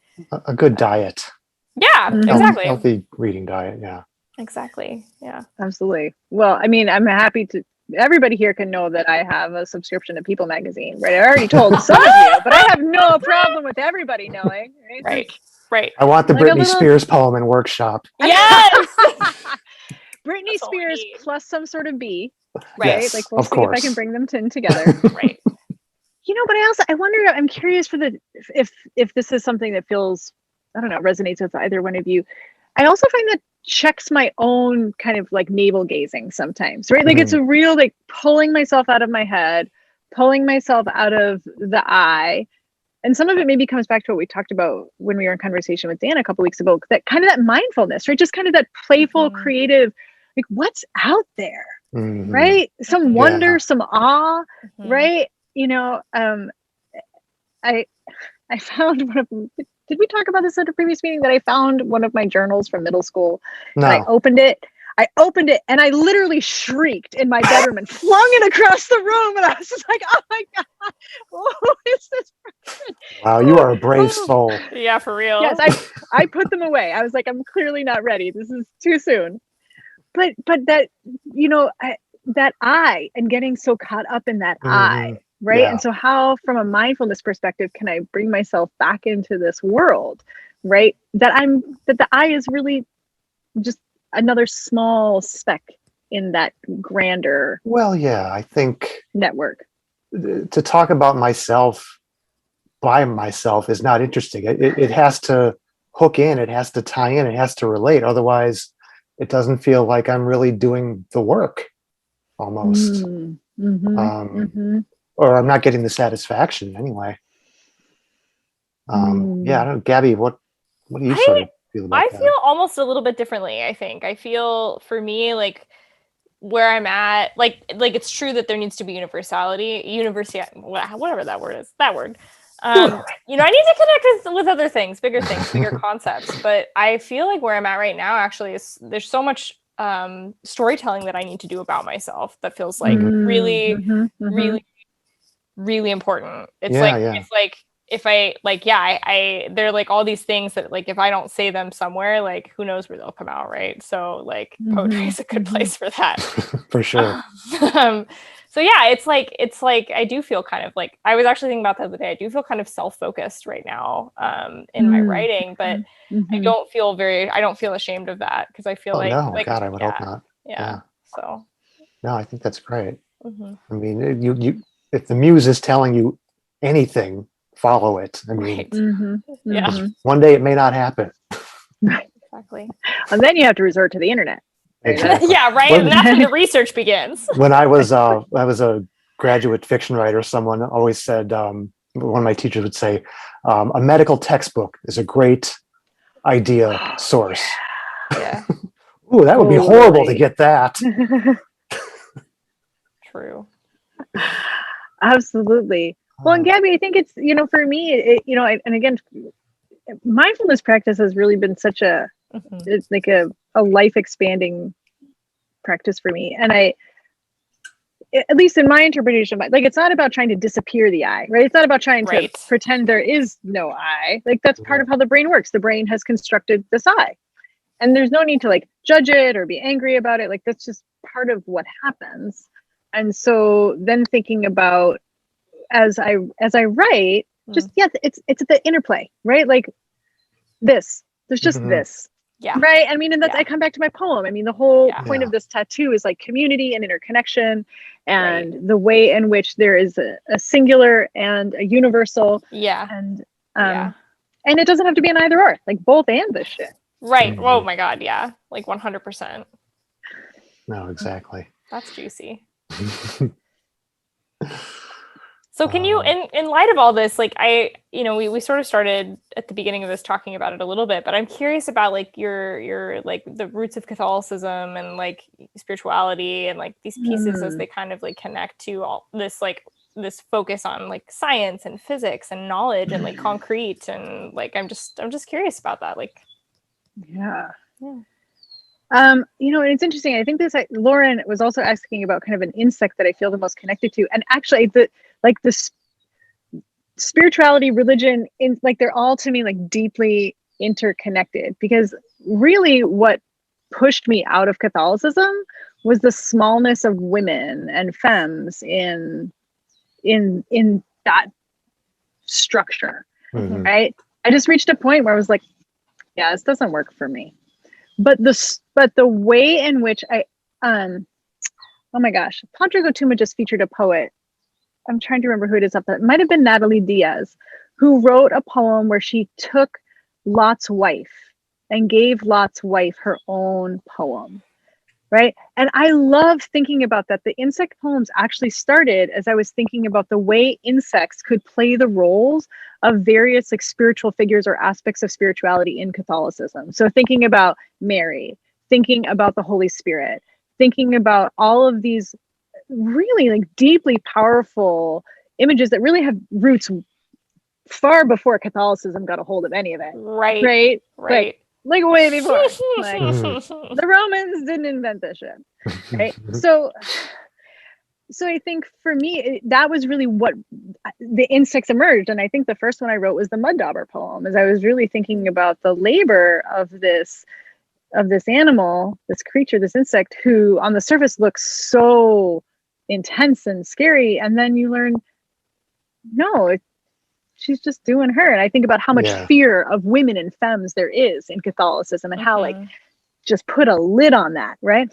A good diet. Yeah, Mhm. exactly. Healthy reading diet. Yeah. Exactly. Yeah. Absolutely. Well, I mean, I'm happy to. Everybody here can know that I have a subscription to People Magazine, right? I already told some of you, but I have no problem with everybody knowing, right? Right. Right. I want the Like a Britney little- Spears poem and workshop. Yes. Britney That's all we Spears need. plus some sort of B, Right. Yes, Like we'll of see if I course. can bring them together. Right. But I wonder. I'm curious for if this is something that feels, I don't know, resonates with either one of you. I also find that checks my own kind of like navel gazing sometimes, right? Like it's a real like pulling myself out of my head, pulling myself out of the eye. And some of it maybe comes back to what we talked about when we were in conversation with Dan a couple weeks ago, that kind of that mindfulness, right? Just kind of that playful, creative, like what's out there, Mhm. right? Some wonder, Yeah. some awe, Mhm. right? I found one of, did we talk about this at a previous meeting, that I found one of my journals from middle school and I No. opened it and I literally shrieked in my bedroom and flung it across the room. And I was just like, oh my God, who is this person? Wow, you are a brave soul. Yeah, for real. Yes, I put them away. I was like, I'm clearly not ready. This is too soon. But that, that eye and getting so caught up in that eye, right? Yeah. And so how, from a mindfulness perspective, can I bring myself back into this world, right? That the eye is really just another small speck in that grander Well, yeah, I think network. to talk about myself by myself is not interesting. It has to hook in, it has to tie in, it has to relate. Otherwise, it doesn't feel like I'm really doing the work almost. Or I'm not getting the satisfaction anyway. Yeah, I don't, Gabby, what do you sort of feel about that? I feel almost a little bit differently, I think. I feel for me, like where I'm at, like it's true that there needs to be university, whatever that word is, that word. I need to connect with other things, bigger concepts. But I feel like where I'm at right now, actually, is there's so much storytelling that I need to do about myself that feels like really, really, really important. It's it's like if I like, they're like all these things that like if I don't say them somewhere, like who knows where they'll come out, right? So like poetry is a good place for that. For sure. So yeah, it's like I do feel kind of like, I was actually thinking about that the other day. I do feel kind of self-focused right now in my writing, but I don't feel ashamed of that, because I feel no, God, I would hope not. Yeah. So no, I think that's great. I mean, you if the muse is telling you anything, follow it. I mean, yeah, one day it may not happen. exactly. And then you have to resort to the internet. Exactly. Yeah, right. And that's when the research begins. When I was a graduate fiction writer, someone always said, one of my teachers would say, a medical textbook is a great idea source. Yeah. Ooh, that would be horrible to get that. True. Absolutely. Well, and Gabby, I think it's, for me, and again, mindfulness practice has really been such it's like a life expanding practice for me. And at least in my interpretation, like it's not about trying to disappear the eye, right? It's not about trying to pretend there is no eye. Like that's part of how the brain works. The brain has constructed this eye, and there's no need to like judge it or be angry about it. Like that's just part of what happens. And so then thinking about as I write, just it's the interplay, right? Like there's just this. Yeah. Right. I mean, and that's I come back to my poem. I mean, the whole point of this tattoo is like community and interconnection, and the way in which there is a singular and a universal. Yeah. And and it doesn't have to be an either or, like both and this shit. Right. Oh my God. Yeah. Like 100%. No, exactly. That's juicy. So can you, in light of all this, like we sort of started at the beginning of this talking about it a little bit, but I'm curious about like your like the roots of Catholicism and like spirituality and like these pieces as they kind of like connect to all this, like this focus on like science and physics and knowledge and like concrete, and like I'm just curious about that. Like, yeah. It's interesting. I think Lauren was also asking about kind of an insect that I feel the most connected to. And actually the spirituality, religion, they're all to me like deeply interconnected, because really what pushed me out of Catholicism was the smallness of women and femmes in that structure. Mhm. Right. I just reached a point where I was like, yeah, this doesn't work for me. But the way in which oh my gosh, Padre Gotuma just featured a poet. I'm trying to remember who it is. It might have been Natalie Diaz, who wrote a poem where she took Lot's wife and gave Lot's wife her own poem. Right. And I love thinking about that. The insect poems actually started as I was thinking about the way insects could play the roles of various like spiritual figures or aspects of spirituality in Catholicism. So thinking about Mary, thinking about the Holy Spirit, thinking about all of these really like deeply powerful images that really have roots far before Catholicism got a hold of any of it. Right. Like way before. Like the Romans didn't invent this shit. Right. So I think for me, that was really what the insects emerged. And I think the first one I wrote was the mud dauber poem, as I was really thinking about the labor of this animal, this creature, this insect, who on the surface looks so intense and scary. And then you learn, no, she's just doing her. And I think about how much fear of women and femmes there is in Catholicism, and how like just put a lid on that, right?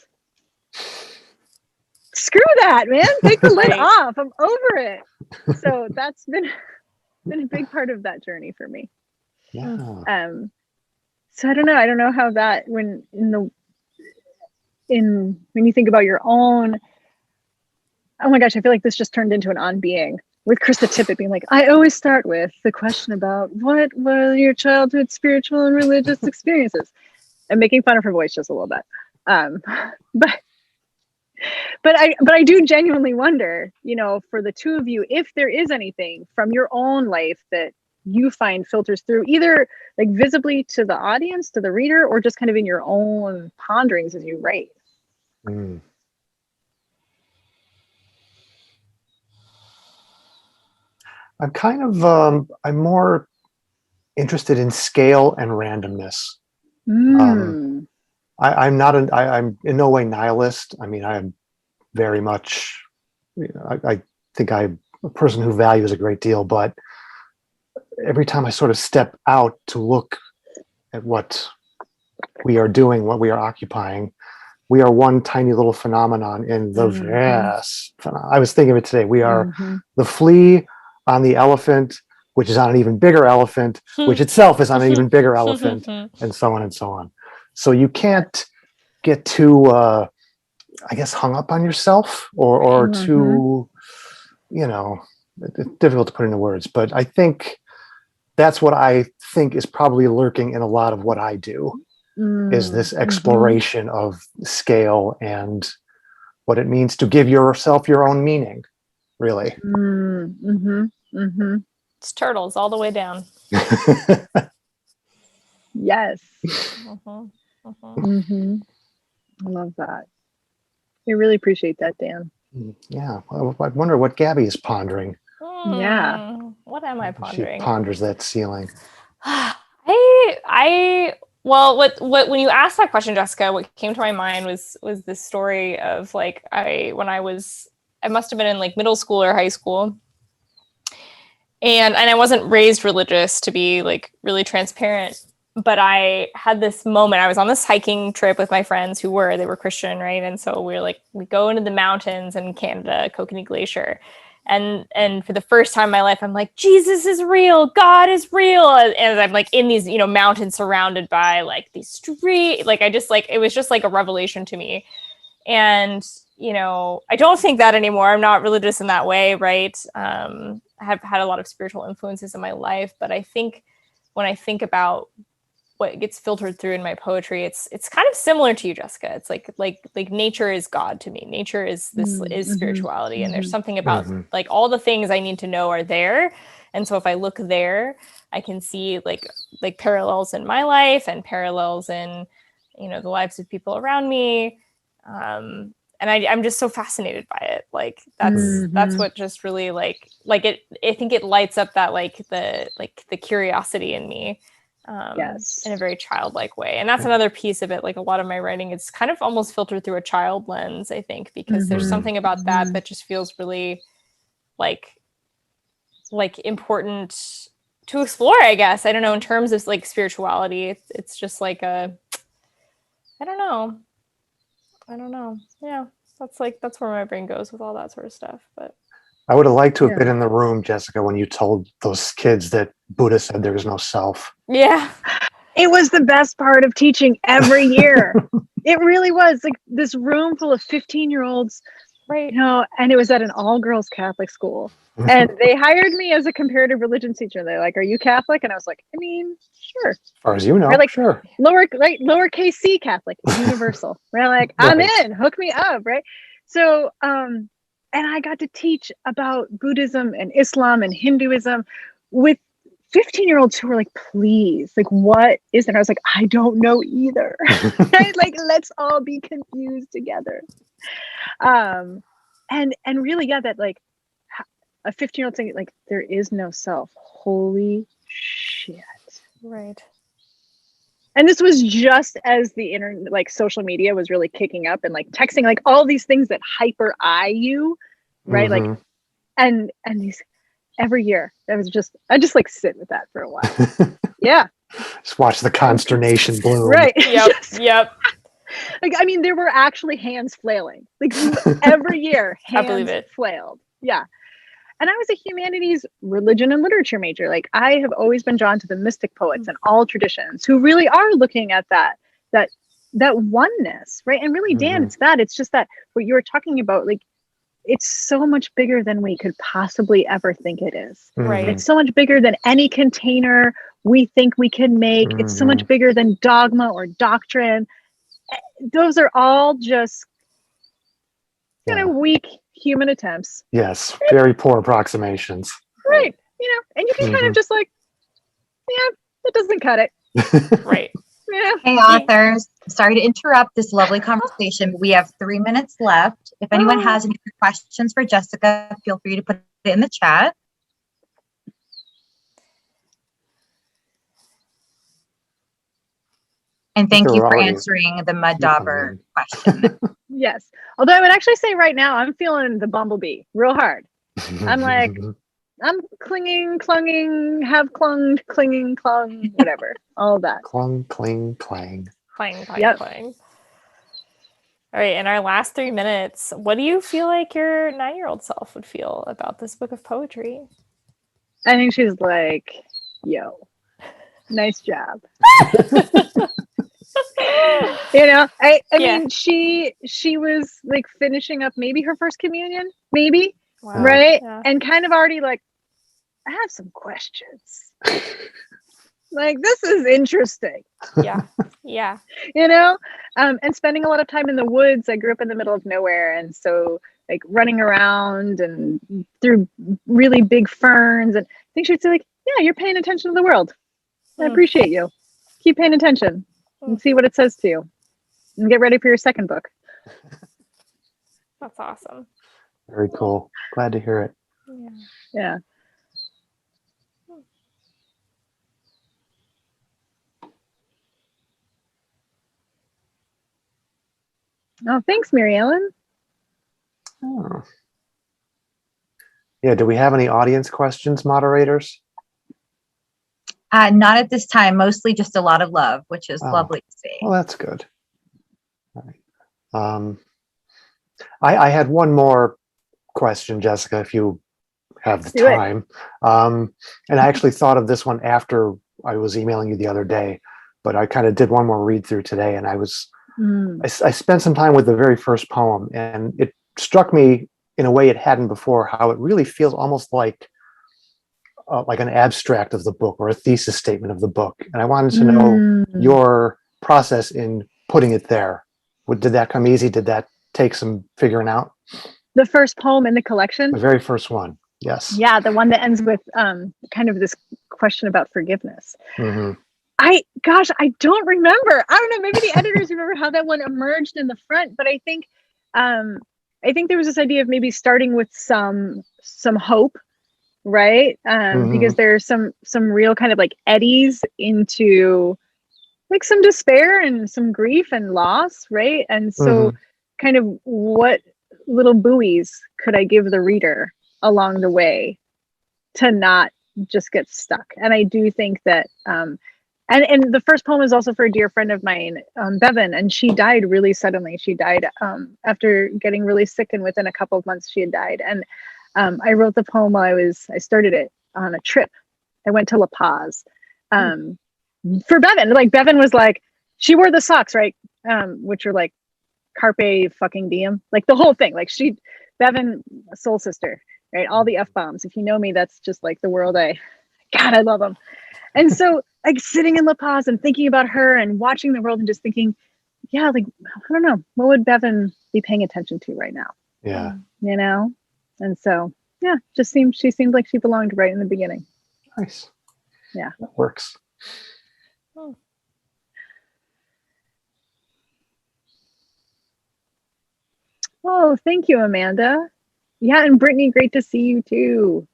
Screw that, man. Take the lid off. I'm over it. So that's been a big part of that journey for me. Yeah. So I don't know how that when you think about your own, oh my gosh, I feel like this just turned into an on being with Krista Tippett being like, I always start with the question about what were your childhood spiritual and religious experiences, and making fun of her voice just a little bit. But I do genuinely wonder, for the two of you, if there is anything from your own life that you find filters through, either like visibly to the audience, to the reader, or just kind of in your own ponderings as you write. Mm. I'm kind of I'm more interested in scale and randomness. I'm in no way nihilist. I mean, I am very much, I think I'm a person who values a great deal, but every time I sort of step out to look at what we are doing, what we are occupying, we are one tiny little phenomenon in the vast. I was thinking of it today. We are the flea on the elephant, which is on an even bigger elephant, which itself is on an even bigger elephant, and so on and so on. So you can't get too, I guess, hung up on yourself or too, it's difficult to put into words, but I think that's what I think is probably lurking in a lot of what I do, is this exploration of scale and what it means to give yourself your own meaning, really. It's turtles all the way down. Yes. I love that. I really appreciate that, Dan. Yeah. I wonder what Gabby is pondering. Yeah. What am I pondering? She ponders that ceiling. Well, when you asked that question, Jessica, what came to my mind was this story of like I must have been in like middle school or high school. And I wasn't raised religious, to be like really transparent, but I had this moment. I was on this hiking trip with my friends they were Christian, right? And so we go into the mountains in Canada, Kokanee Glacier. And for the first time in my life, I'm like, Jesus is real, God is real. And I'm like in these, mountains surrounded by like these streets. Like it was just like a revelation to me. And, I don't think that anymore. I'm not religious in that way, right? I have had a lot of spiritual influences in my life, but I think when I think about what gets filtered through in my poetry, it's kind of similar to you, Jessica. It's like nature is God to me. Nature is spirituality. And there's something about like all the things I need to know are there. And so if I look there, I can see like parallels in my life and parallels in the lives of people around me. And I'm just so fascinated by it. Like that's what just really like it, I think it lights up that the curiosity in me, Yes. in a very childlike way. And that's another piece of it. Like a lot of my writing, it's kind of almost filtered through a child lens, I think, because there's something about that just feels really like important to explore, I guess. I don't know, in terms of like spirituality, it's just like I don't know. Yeah, that's where my brain goes with all that sort of stuff. But I would have liked to have been in the room, Jessica, when you told those kids that Buddha said there is no self. yeah, It was the best part of teaching every year. It really was, like this room full of 15-year-olds, right. and it was at an all-girls Catholic school. And they hired me as a comparative religion teacher. They're like, "Are you Catholic?" And I was like, "I mean, sure." As far as you know, Like sure. Lowercase c Catholic, universal. Right? Like, I'm in, hook me up, right? So, and I got to teach about Buddhism and Islam and Hinduism with 15-year-olds who were like, "Please, like, what is it?" And I was like, "I don't know either." Right? Like, let's all be confused together. And really, yeah, that like a 15-year-old saying like there is no self. Holy shit. Right. And this was just as the internet, like social media was really kicking up, and like texting, like all these things that hyper eye you, right? Like, and these every year, I just like sit with that for a while. Yeah. Just watch the consternation bloom. Right. Yep. Like, I mean, there were actually hands flailing. Like every year, I believe hands it. flailed. Yeah. And I was a humanities, religion, and literature major. Like, I have always been drawn to the mystic poets and all traditions who really are looking at that oneness, right? And really, Dan, it's just that what you were talking about, like, it's so much bigger than we could possibly ever think it is. Right. It's so much bigger than any container we think we can make. It's so much bigger than dogma or doctrine. Those are all just kind of weak human attempts. Yes, very poor approximations. Right. And you can kind of just like, yeah, that doesn't cut it. Right. Yeah. Hey, authors, sorry to interrupt this lovely conversation. We have 3 minutes left. If anyone has any questions for Jessica, feel free to put it in the chat. And thank you for answering the mud dauber question. Yes. Although I would actually say right now, I'm feeling the bumblebee real hard. I'm like, I'm clinging, clunging, have clunged, clinging, clung, whatever. All of that. Clung, cling, clang. Clang. All right. In our last 3 minutes, what do you feel like your 9-year-old self would feel about this book of poetry? I think she's like, yo, nice job. I mean, she was like finishing up maybe her first communion, maybe. Wow. Right. Yeah. And kind of already like, I have some questions. Like, this is interesting. Yeah. And spending a lot of time in the woods. I grew up in the middle of nowhere. And so like running around and through really big ferns. And I think she'd say like, yeah, you're paying attention to the world. I appreciate you. Keep paying attention and see what it says to you. And get ready for your second book. That's awesome. Very cool. Glad to hear it. Yeah. Oh, thanks, Mary Ellen. Oh. Yeah, do we have any audience questions, moderators? Not at this time, mostly just a lot of love, which is lovely to see. Well, that's good. All right. I had one more question, Jessica, if you have the time. And I actually thought of this one after I was emailing you the other day, but I kind of did one more read through today, and I spent some time with the very first poem, and it struck me in a way it hadn't before, how it really feels almost like an abstract of the book or a thesis statement of the book. And I wanted to know your process in putting it there. Did that come easy? Did that take some figuring out? The first poem in the collection? The very first one, yes. Yeah, the one that ends with kind of this question about forgiveness. I don't remember. I don't know. Maybe the editors remember how that one emerged in the front, but I think there was this idea of maybe starting with some hope, right? Because there's some real kind of like eddies into like some despair and some grief and loss, right? And so kind of what little buoys could I give the reader along the way to not just get stuck? And I do think that and the first poem is also for a dear friend of mine, Bevan, and she died really suddenly. She died after getting really sick, and within a couple of months she had died. And I wrote the poem while I started it on a trip. I went to La Paz for Bevan. Like Bevan was like, she wore the socks, right? Which are like carpe fucking diem, like the whole thing. Like Bevan, soul sister, right? All the F bombs. If you know me, that's just like the world I love them. And so like sitting in La Paz and thinking about her and watching the world and just thinking, yeah, like, I don't know, what would Bevan be paying attention to right now? Yeah. You know? And so, yeah, she seemed like she belonged right in the beginning. Nice. Yeah. That works. Oh, thank you, Amanda. Yeah, and Brittany, great to see you too.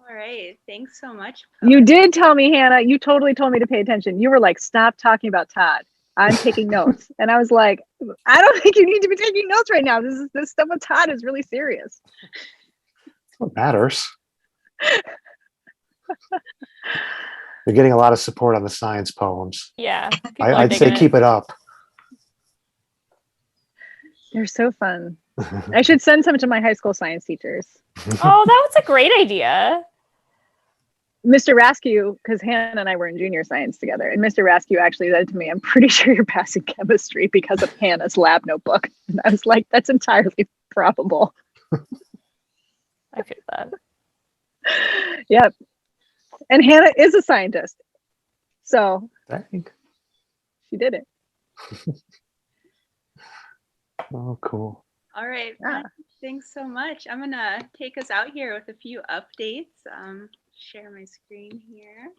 All right. Thanks so much. You did tell me, Hannah. You totally told me to pay attention. You were like, stop talking about Todd. I'm taking notes. And I was like, I don't think you need to be taking notes right now. This stuff with Todd is really serious. What matters? You're getting a lot of support on the science poems. Yeah. I'd say keep it up. They're so fun. I should send some to my high school science teachers. Oh, that was a great idea. Mr. Raskew, because Hannah and I were in junior science together, and Mr. Raskew actually said to me, I'm pretty sure you're passing chemistry because of Hannah's lab notebook. And I was like, that's entirely probable. I feel that. Yep. And Hannah is a scientist. So she did it. Oh, cool. All right. Yeah. Thanks so much. I'm going to take us out here with a few updates. Share my screen here.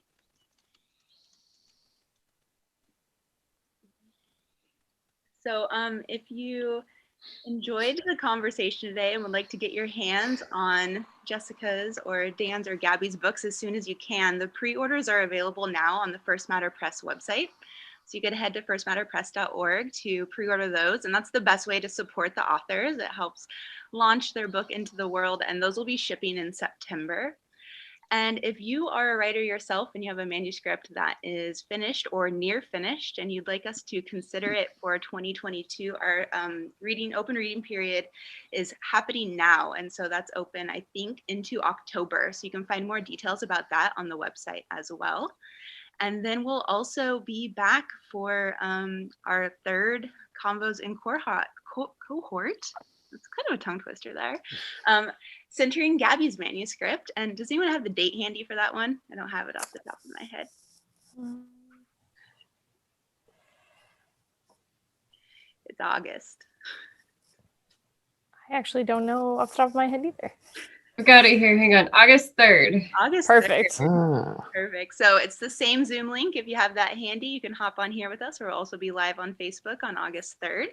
So if you enjoyed the conversation today and would like to get your hands on Jessica's or Dan's or Gabby's books as soon as you can, the pre-orders are available now on the First Matter Press website. So you can head to firstmatterpress.org to pre-order those, and that's the best way to support the authors. It helps launch their book into the world, and those will be shipping in September. And if you are a writer yourself and you have a manuscript that is finished or near finished and you'd like us to consider it for 2022, our open reading period is happening now. And so that's open, I think, into October. So you can find more details about that on the website as well. And then we'll also be back for our third Convos in Cohort. It's kind of a tongue twister there. Centering Gabby's manuscript. And does anyone have the date handy for that one? I don't have it off the top of my head. It's August. I actually don't know off the top of my head either. I've got it here. Hang on. August 3rd. August 3rd. Perfect. Perfect. So it's the same Zoom link. If you have that handy, you can hop on here with us. We'll also be live on Facebook on August 3rd.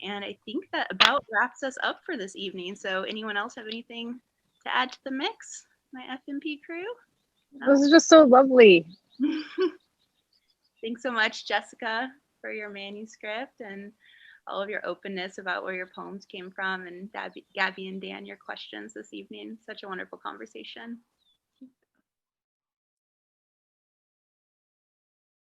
And I think that about wraps us up for this evening. So anyone else have anything to add to the mix? My FMP crew? No? This is just so lovely. Thanks so much, Jessica, for your manuscript and all of your openness about where your poems came from, and Gabby and Dan, your questions this evening. Such a wonderful conversation.